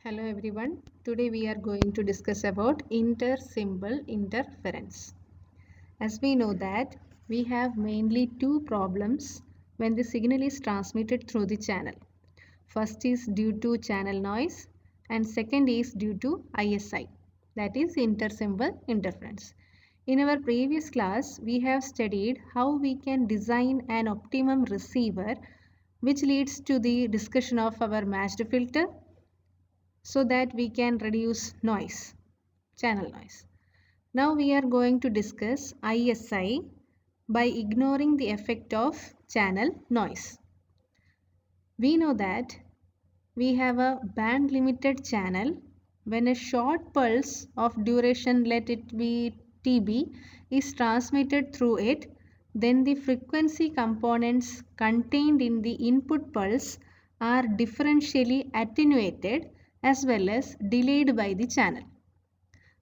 Hello everyone. Today we are going to discuss about inter-symbol interference. As we know that we have mainly two problems when the signal is transmitted through the channel. First is due to channel noise and second is due to ISI, that is inter-symbol interference. In our previous class we have studied how we can design an optimum receiver, which leads to the discussion of our matched filter so that we can reduce noise, channel noise. Now we are going to discuss ISI by ignoring the effect of channel noise. We know that we have a band limited channel. When a short pulse of duration, let it be TB, is transmitted through it, then the frequency components contained in the input pulse are differentially attenuated as well as delayed by the channel.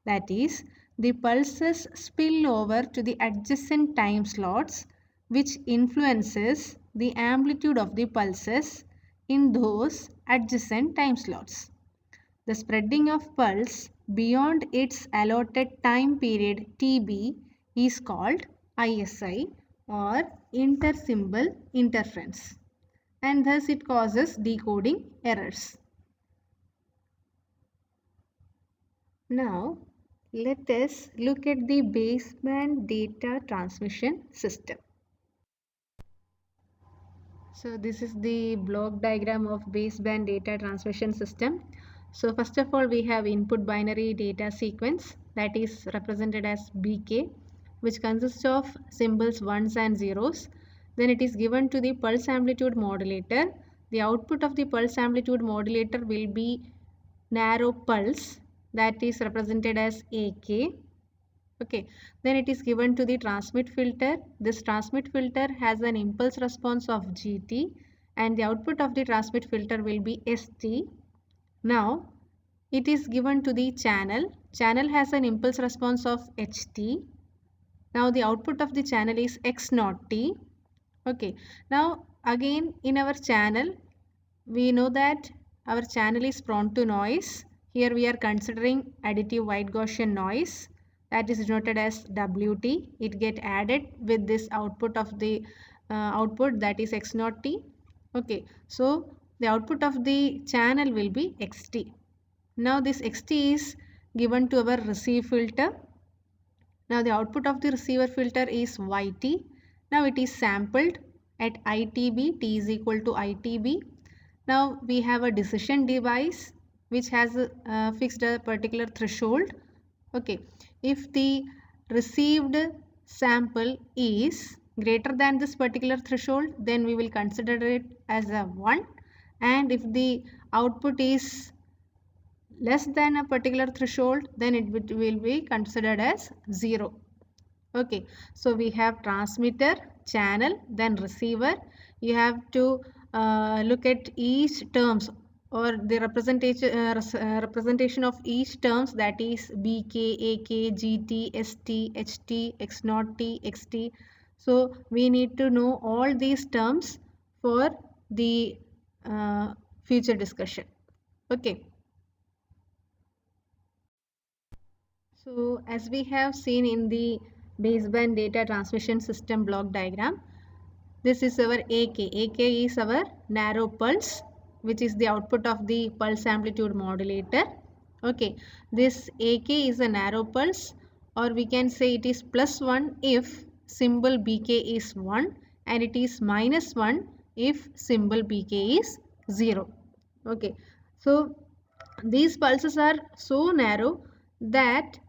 That is, the pulses spill over to the adjacent time slots, which influences the amplitude of the pulses in those adjacent time slots. The spreading of pulse beyond its allotted time period TB is called ISI or inter-symbol interference, and thus it causes decoding errors. Now, let us look at the baseband data transmission system. So this is the block diagram of baseband data transmission system. So first of all, we have input binary data sequence, that is represented as BK, which consists of symbols ones and zeros. Then it is given to the pulse amplitude modulator. The output of the pulse amplitude modulator will be narrow pulse, that is represented as AK. Okay, then it is given to the transmit filter. This transmit filter has an impulse response of GT and the output of the transmit filter will be ST. Now it is given to the channel. Channel has an impulse response of HT. Now the output of the channel is X0T. Okay, now again in our channel we know that our channel is prone to noise. Here we are considering additive white Gaussian noise, that is denoted as WT. It get added with this output of the output, that is X0T. Okay, so the output of the channel will be XT. Now this XT is given to our receive filter. Now the output of the receiver filter is YT. Now it is sampled at ITB, T is equal to ITB. Now we have a decision device which has fixed a particular threshold. Okay, if the received sample is greater than this particular threshold, then we will consider it as a 1, and if the output is less than a particular threshold, then it will be considered as 0. Okay, so we have transmitter, channel, then receiver. You have to look at each terms or the representation of each terms, that is BK, AK, GT, ST, HT, X0T, XT. So we need to know all these terms for the future discussion. Okay. So as we have seen in the baseband data transmission system block diagram, this is our AK. AK is our narrow pulse, which is the output of the pulse amplitude modulator. Okay, this AK is a narrow pulse, or we can say it is +1 if symbol BK is 1 and it is -1 if symbol BK is 0. Okay, so these pulses are so narrow that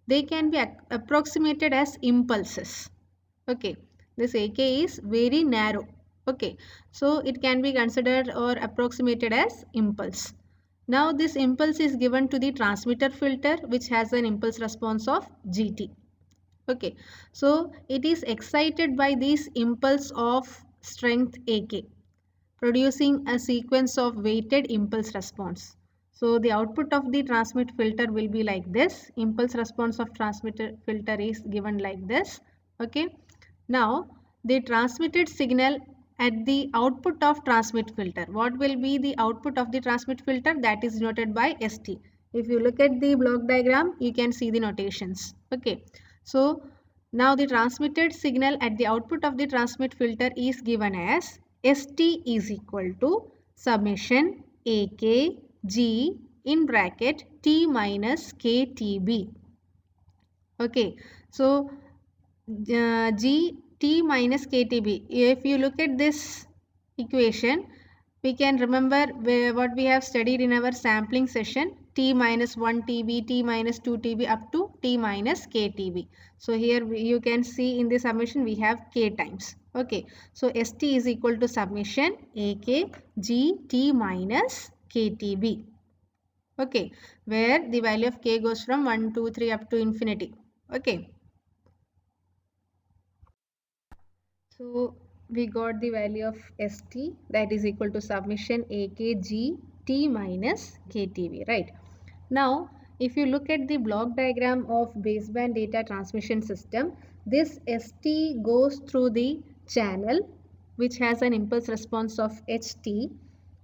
they can be approximated as impulses. Okay, this AK is very narrow. Okay, so it can be considered or approximated as impulse. Now this impulse is given to the transmitter filter, which has an impulse response of GT. Okay, so it is excited by this impulse of strength AK, producing a sequence of weighted impulse response. So the output of the transmit filter will be like this. Impulse response of transmitter filter is given like this. Okay. Now the transmitted signal at the output of transmit filter. What will be the output of the transmit filter? That is denoted by ST. If you look at the block diagram, you can see the notations. Okay. So now the transmitted signal at the output of the transmit filter is given as ST is equal to summation AK G in bracket T minus KTB. Okay. So G T minus KTB. If you look at this equation, we can remember what we have studied in our sampling session, T minus 1 TB, T minus 2 TB up to T minus KTB. So here you can see in the summation we have K times. Okay. So ST is equal to summation AK G T minus KTB. Okay. Where the value of K goes from 1, 2, 3 up to infinity. Okay. So we got the value of ST, that is equal to summation AKG T minus KTB, right? Now, if you look at the block diagram of baseband data transmission system, this ST goes through the channel which has an impulse response of HT.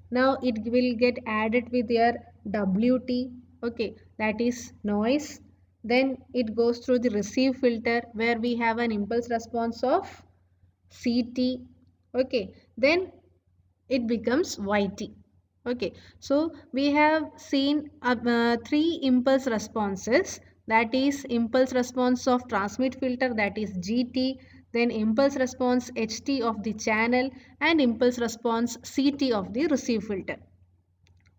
Now it will get added with your WT, okay, that is noise. Then it goes through the receive filter where we have an impulse response of CT, okay, then it becomes YT. Okay, so we have seen three impulse responses, that is impulse response of transmit filter, that is GT, then impulse response HT of the channel, and impulse response CT of the receive filter.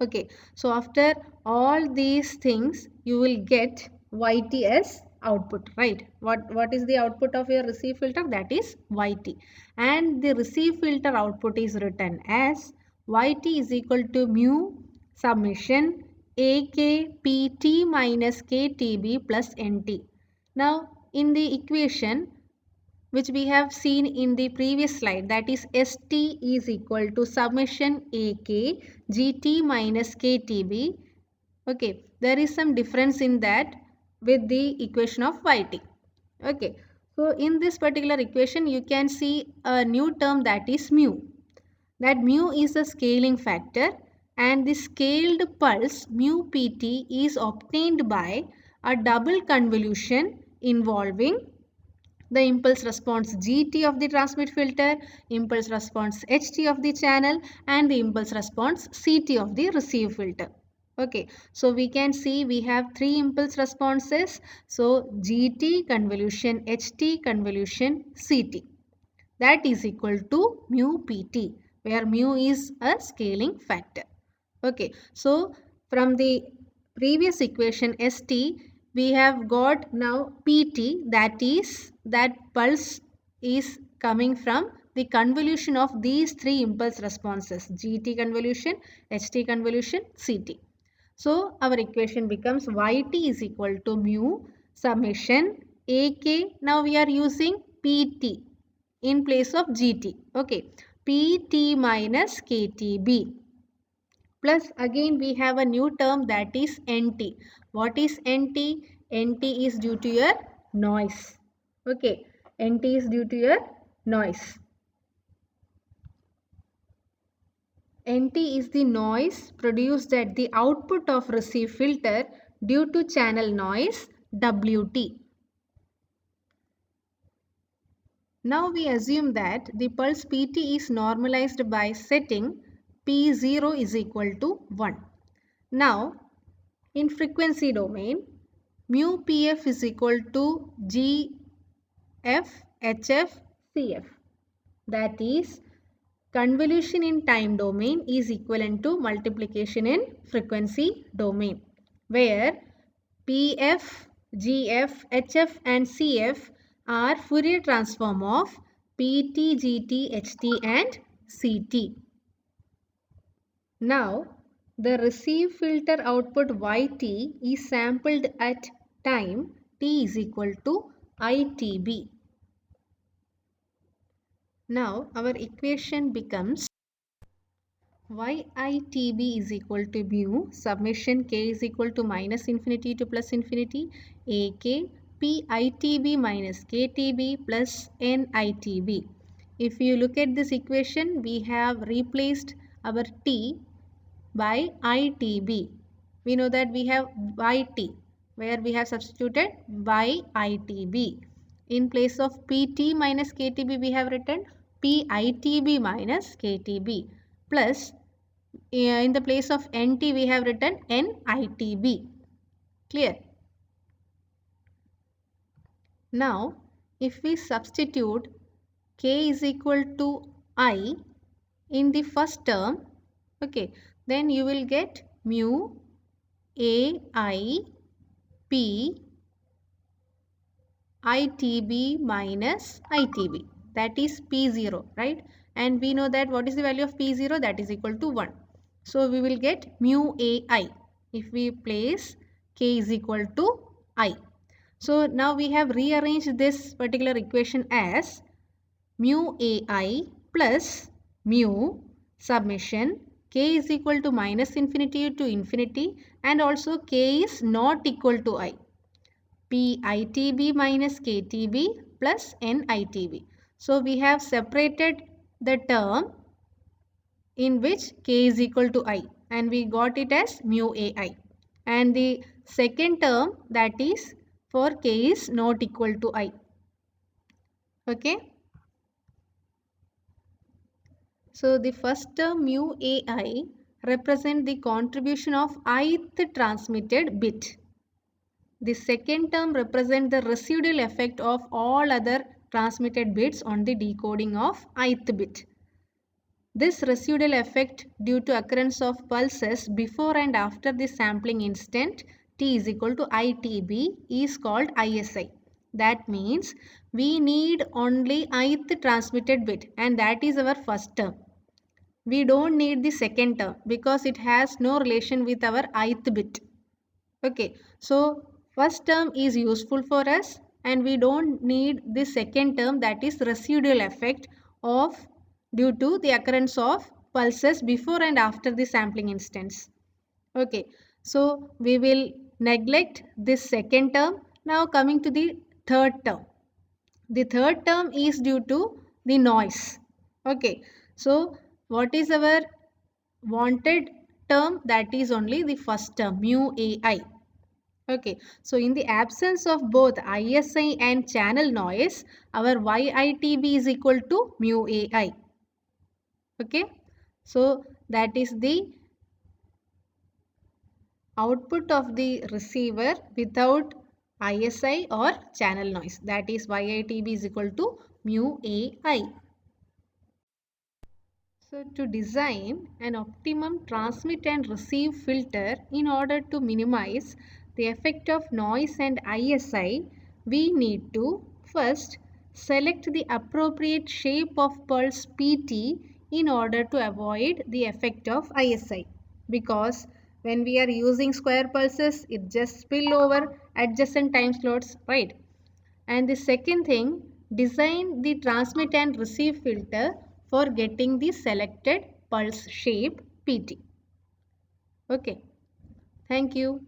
Okay, so after all these things you will get YT as output, right? What is the output of your receive filter? That is YT, and the receive filter output is written as YT is equal to mu summation AKPT minus KTB plus NT. Now in the equation which we have seen in the previous slide, that is ST is equal to summation AK GT minus KTB. Okay, there is some difference in that with the equation of YT. Okay, so in this particular equation you can see a new term, that is mu. That mu is a scaling factor, and the scaled pulse mu PT is obtained by a double convolution involving the impulse response GT of the transmit filter, impulse response HT of the channel, and the impulse response CT of the receive filter. Okay, so we can see we have three impulse responses. So GT convolution HT convolution CT, that is equal to mu PT, where mu is a scaling factor. Okay, so from the previous equation ST, we have got now PT, that is that pulse is coming from the convolution of these three impulse responses, GT convolution, HT convolution, CT. So our equation becomes YT is equal to mu summation AK. Now we are using PT in place of GT. Okay, PT minus KTB. Plus again we have a new term, that is NT. What is NT? NT is due to your noise. Okay, NT is due to your noise. NT is the noise produced at the output of receive filter due to channel noise WT. Now we assume that the pulse PT is normalized by setting P0 is equal to 1. Now in frequency domain, mu PF is equal to GF HF CF. That is, convolution in time domain is equivalent to multiplication in frequency domain, where PF, GF, HF and CF are Fourier transform of PT, GT, HT and CT. Now, the receive filter output YT is sampled at time t is equal to ITB. Now, our equation becomes YITB is equal to mu summation K is equal to minus infinity to plus infinity AK PITB minus KTB plus NITB. if you look at this equation, we have replaced our t by ITB. We know that we have YT, where we have substituted YITB. In place of PT minus KTB, we have written PITB minus KTB, plus in the place of NT, we have written NITB. Clear? Now, if we substitute K is equal to I in the first term, okay, then you will get mu AI P ITB minus ITB, that is P0, right? And we know that what is the value of P0? That is equal to 1. So we will get mu AI if we place K is equal to I. So now we have rearranged this particular equation as mu AI plus mu summation K is equal to minus infinity to infinity, and also K is not equal to I. PITB minus KTB plus NITB. So we have separated the term in which K is equal to I, and we got it as mu AI. And the second term, that is for K is not equal to I. Okay. So the first term mu AI represent the contribution of ith transmitted bit. The second term represents the residual effect of all other transmitted bits on the decoding of ith bit. This residual effect due to occurrence of pulses before and after the sampling instant t is equal to ITB is called ISI. That means we need only ith transmitted bit, and that is our first term. We don't need the second term because it has no relation with our ith bit. Okay, so first term is useful for us, and we don't need the second term, that is residual effect of due to the occurrence of pulses before and after the sampling instance. Okay, so we will neglect this second term. Now coming to the third term. The third term is due to the noise. Okay, so what is our wanted term? That is only the first term, mu AI. Okay, so in the absence of both ISI and channel noise, our YITB is equal to mu AI. Okay, so that is the output of the receiver without ISI or channel noise. That is YITB is equal to mu AI. So to design an optimum transmit and receive filter in order to minimize the effect of noise and ISI, we need to first select the appropriate shape of pulse PT in order to avoid the effect of ISI, because when we are using square pulses, it just spill over adjacent time slots, right? And the second thing, design the transmit and receive filter for getting the selected pulse shape PT. Okay, thank you.